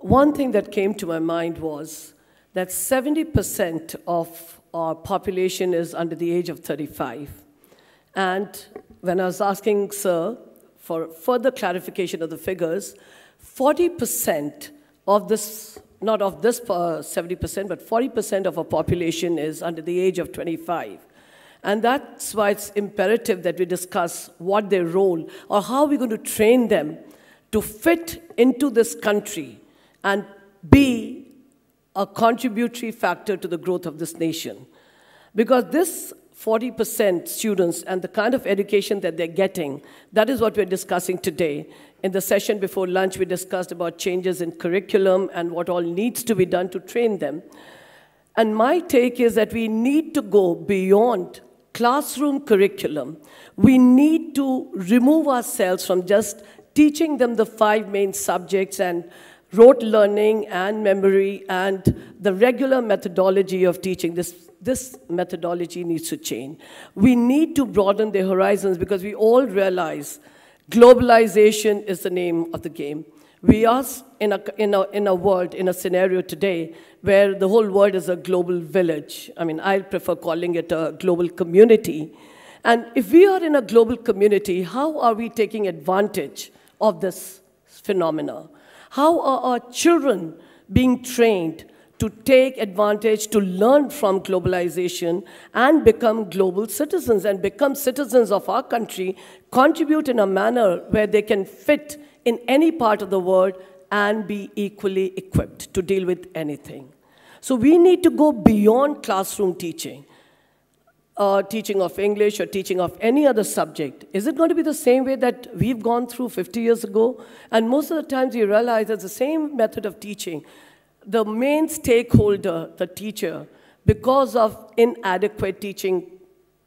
one thing that came to my mind was that 70% of our population is under the age of 35. And when I was asking Sir for further clarification of the figures, 40% of this, not of this 70%, but 40% of our population is under the age of 25. And that's why it's imperative that we discuss what their role, or how we're going to train them to fit into this country and be a contributory factor to the growth of this nation. Because this 40% students and the kind of education that they're getting, that is what we're discussing today. In the session before lunch, we discussed about changes in curriculum and what all needs to be done to train them. And my take is that we need to go beyond classroom curriculum. We need to remove ourselves from just teaching them the 5 main subjects and rote learning and memory and the regular methodology of teaching. This methodology needs to change. We need to broaden their horizons because we all realize globalization is the name of the game. We are in a world, in a scenario today where the whole world is a global village. I mean, I prefer calling it a global community. And if we are in a global community, how are we taking advantage of this phenomena? How are our children being trained to take advantage, to learn from globalization and become global citizens and become citizens of our country, contribute in a manner where they can fit in any part of the world and be equally equipped to deal with anything? So we need to go beyond classroom teaching. Teaching of English or teaching of any other subject. Is it going to be the same way that we've gone through 50 years ago? And most of the times you realize it's the same method of teaching. The main stakeholder, the teacher, because of inadequate teaching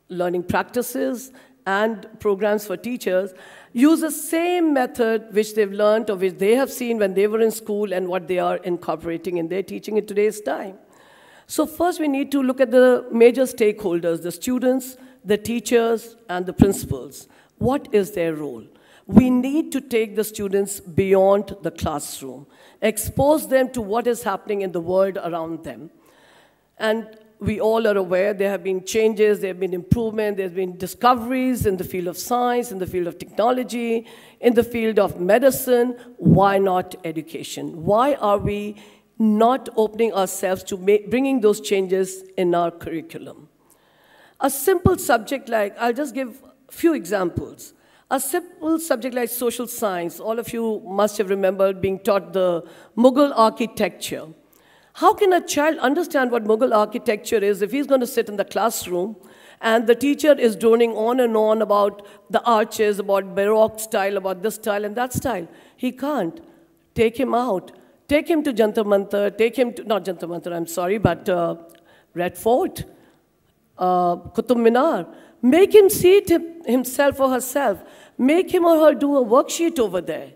learning practices and programs for teachers, use the same method which they've learned or which they have seen when they were in school and what they are incorporating in their teaching in today's time. So first we need to look at the major stakeholders, the students, the teachers, and the principals. What is their role? We need to take the students beyond the classroom, expose them to what is happening in the world around them. And we all are aware there have been changes, there have been improvements, there have been discoveries in the field of science, in the field of technology, in the field of medicine. Why not education? Why are we not opening ourselves to bringing those changes in our curriculum? A simple subject like, I'll just give a few examples. A simple subject like social science, all of you must have remembered being taught the Mughal architecture. How can a child understand what Mughal architecture is if he's going to sit in the classroom and the teacher is droning on and on about the arches, about Baroque style, about this style and that style? He can't. Take him out. Take him to Jantar Mantar, take him to, not Jantar Mantar, I'm sorry, but Red Fort, Qutub Minar. Make him see it himself or herself. Make him or her do a worksheet over there.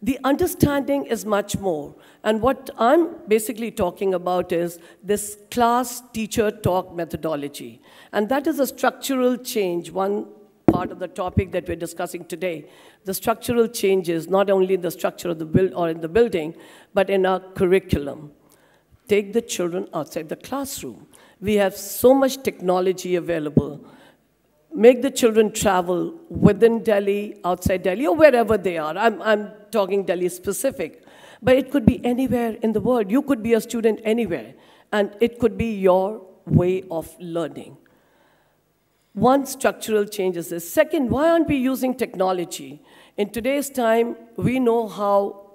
The understanding is much more. And what I'm basically talking about is this class teacher talk methodology. And that is a structural change, one part of the topic that we're discussing today. The structural changes, not only in the structure of the in the building, but in our curriculum. Take the children outside the classroom. We have so much technology available. Make the children travel within Delhi, outside Delhi, or wherever they are. I'm talking Delhi specific. But it could be anywhere in the world. You could be a student anywhere. And it could be your way of learning. One, structural change is this. Second, why aren't we using technology? In today's time, we know how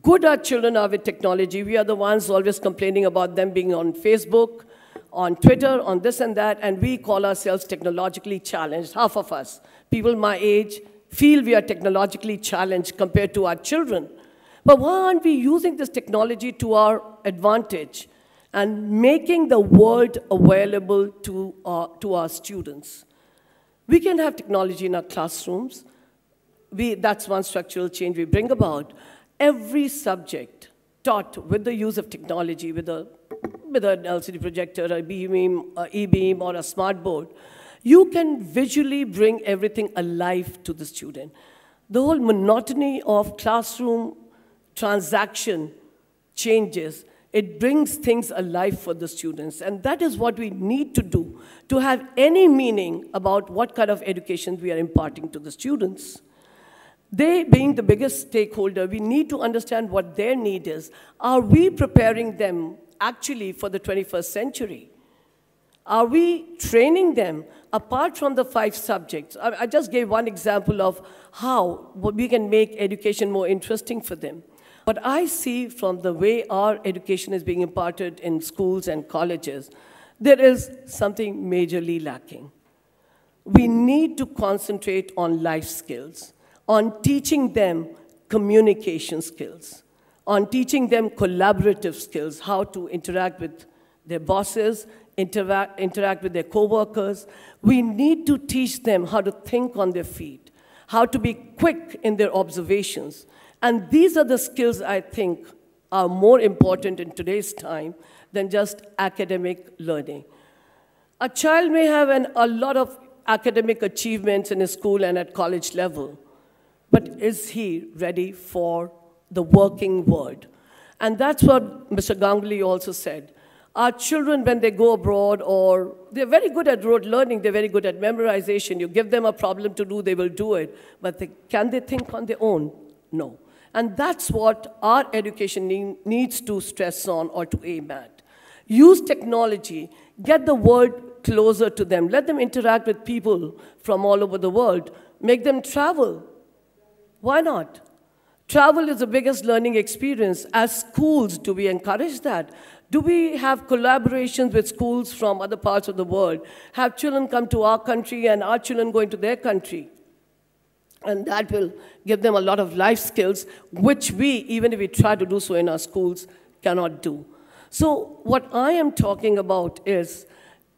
good our children are with technology. We are the ones always complaining about them being on Facebook, on Twitter, on this and that, and we call ourselves technologically challenged. Half of us, people my age, feel we are technologically challenged compared to our children. But why aren't we using this technology to our advantage and making the world available to our students? We can have technology in our classrooms. That's one structural change we bring about. Every subject taught with the use of technology, with an LCD projector, a e-beam, or a smart board, you can visually bring everything alive to the student. The whole monotony of classroom transaction changes. It brings things alive for the students. And that is what we need to do to have any meaning about what kind of education we are imparting to the students. They, being the biggest stakeholder, we need to understand what their need is. Are we preparing them actually for the 21st century? Are we training them apart from the 5 subjects? I just gave one example of how we can make education more interesting for them. But I see from the way our education is being imparted in schools and colleges, there is something majorly lacking. We need to concentrate on life skills, on teaching them communication skills, on teaching them collaborative skills, how to interact with their bosses, interact with their coworkers. We need to teach them how to think on their feet, how to be quick in their observations. And these are the skills I think are more important in today's time than just academic learning. A child may have a lot of academic achievements in his school and at college level, but is he ready for the working world? And that's what Mr. Ganguly also said. Our children, when they go abroad, or they're very good at rote learning, they're very good at memorization. You give them a problem to do, they will do it. But can they think on their own? No. And that's what our education needs to stress on or to aim at. Use technology, get the world closer to them, let them interact with people from all over the world, make them travel. Why not? Travel is the biggest learning experience. As schools, do we encourage that? Do we have collaborations with schools from other parts of the world? Have children come to our country and our children go into their country? And that will give them a lot of life skills, which we, even if we try to do so in our schools, cannot do. So what I am talking about is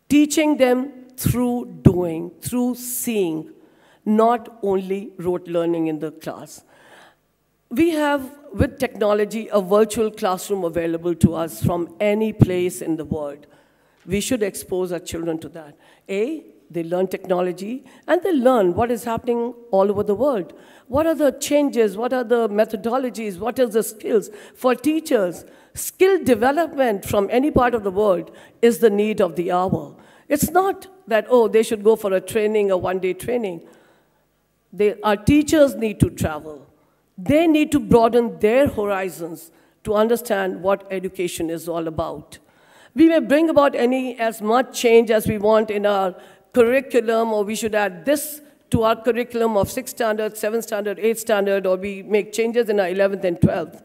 teaching them through doing, through seeing, not only rote learning in the class. We have, with technology, a virtual classroom available to us from any place in the world. We should expose our children to that. They learn technology, and they learn what is happening all over the world. What are the changes? What are the methodologies? What are the skills? For teachers, skill development from any part of the world is the need of the hour. It's not that, oh, they should go for a training, a one-day training. Our teachers need to travel. They need to broaden their horizons to understand what education is all about. We may bring about as much change as we want in our curriculum, or we should add this to our curriculum of 6th standard, 7th standard, 8th standard, or we make changes in our 11th and 12th.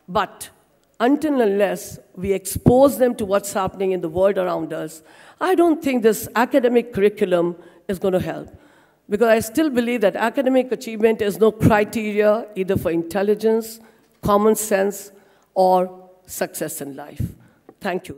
But until and unless we expose them to what's happening in the world around us, I don't think this academic curriculum is going to help. Because I still believe that academic achievement is no criteria either for intelligence, common sense, or success in life. Thank you.